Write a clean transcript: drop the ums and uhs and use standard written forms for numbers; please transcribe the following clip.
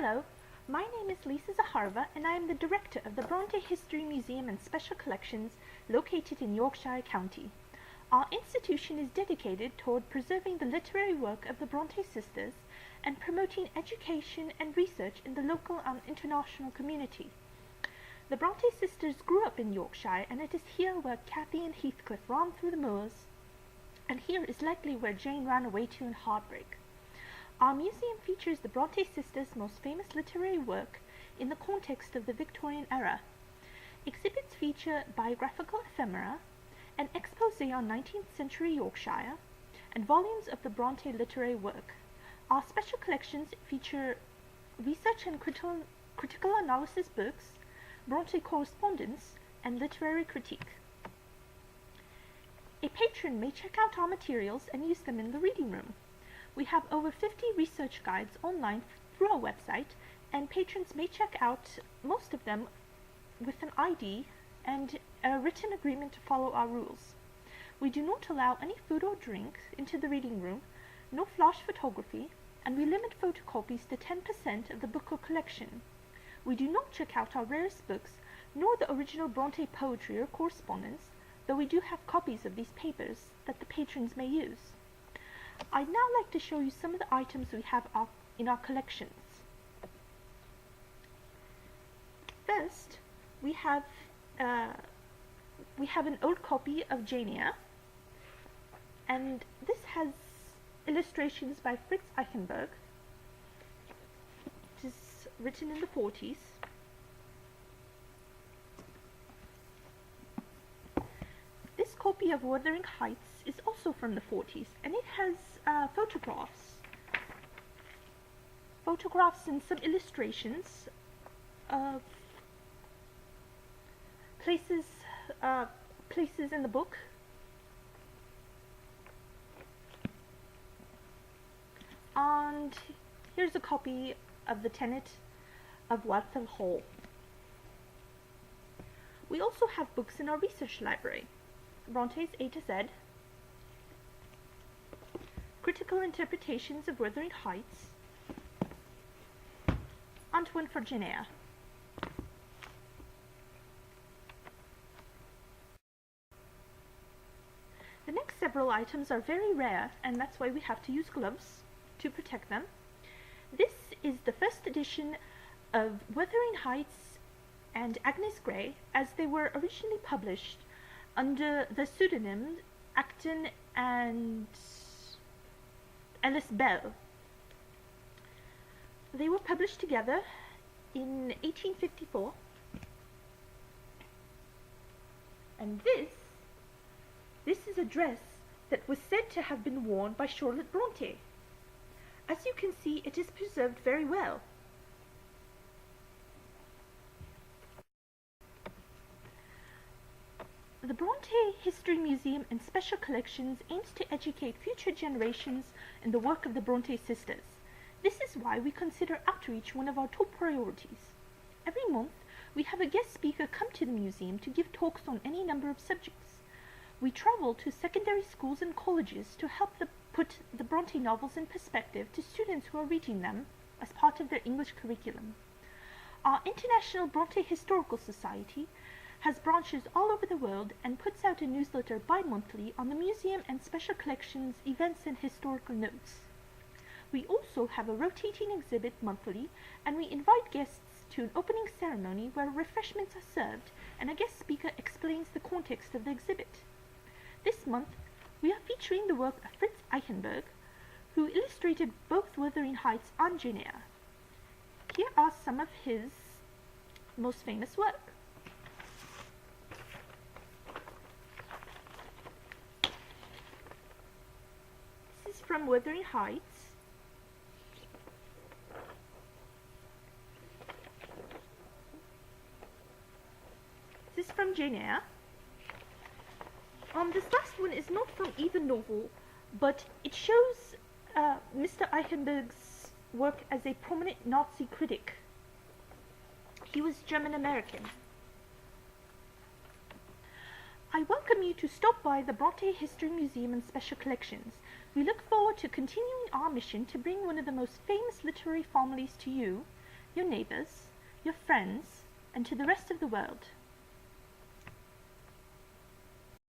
Hello, my name is Lisa Zaharova and I am the director of the Bronte History Museum and Special Collections located in Yorkshire County. Our institution is dedicated toward preserving the literary work of the Bronte sisters and promoting education and research in the local and international community. The Bronte sisters grew up in Yorkshire, and it is here where Cathy and Heathcliff ran through the moors, and here is likely where Jane ran away to in heartbreak. Our museum features the Bronte sisters' most famous literary work in the context of the Victorian era. Exhibits feature biographical ephemera, an exposé on 19th century Yorkshire, and volumes of the Bronte literary work. Our special collections feature research and critical analysis books, Bronte correspondence, and literary critique. A patron may check out our materials and use them in the reading room. We have over 50 research guides online through our website, and patrons may check out most of them with an ID and a written agreement to follow our rules. We do not allow any food or drink into the reading room, no flash photography, and we limit photocopies to 10% of the book or collection. We do not check out our rarest books, nor the original Bronte poetry or correspondence, though we do have copies of these papers that the patrons may use. I'd now like to show you some of the items we have in our collections. First, we have an old copy of Jane Eyre, and this has illustrations by Fritz Eichenberg. It is written in the 40s. This copy of Wuthering Heights is also from the 40s, and it has photographs and some illustrations of places in the book. And here's a copy of the Tenet of Waltham Hall. We also have books in our research library: Bronte's A to Z, Critical Interpretations of Wuthering Heights, and one for Jane Eyre. The next several items are very rare, and that's why we have to use gloves to protect them. This is the first edition of Wuthering Heights and Agnes Grey, as they were originally published under the pseudonyms Acton and Ellis Bell. They were published together in 1854, and this is a dress that was said to have been worn by Charlotte Bronte. As you can see, it is preserved very well. The Bronte History Museum and Special Collections aims to educate future generations in the work of the Bronte sisters. This is why we consider outreach one of our top priorities. Every month, we have a guest speaker come to the museum to give talks on any number of subjects. We travel to secondary schools and colleges to help put the Bronte novels in perspective to students who are reading them as part of their English curriculum. Our International Bronte Historical Society has branches all over the world and puts out a newsletter bi-monthly on the museum and special collections, events, and historical notes. We also have a rotating exhibit monthly, and we invite guests to an opening ceremony where refreshments are served and a guest speaker explains the context of the exhibit. This month, we are featuring the work of Fritz Eichenberg, who illustrated both Wuthering Heights and Jane Eyre. Here are some of his most famous work. This is from Wuthering Heights. This is from Jane Eyre. This last one is not from either novel, but it shows Mr. Eichenberg's work as a prominent Nazi critic. He was German-American. I welcome you to stop by the Bronte History Museum and Special Collections. We look forward to continuing our mission to bring one of the most famous literary families to you your neighbors, your friends, and to the rest of the world.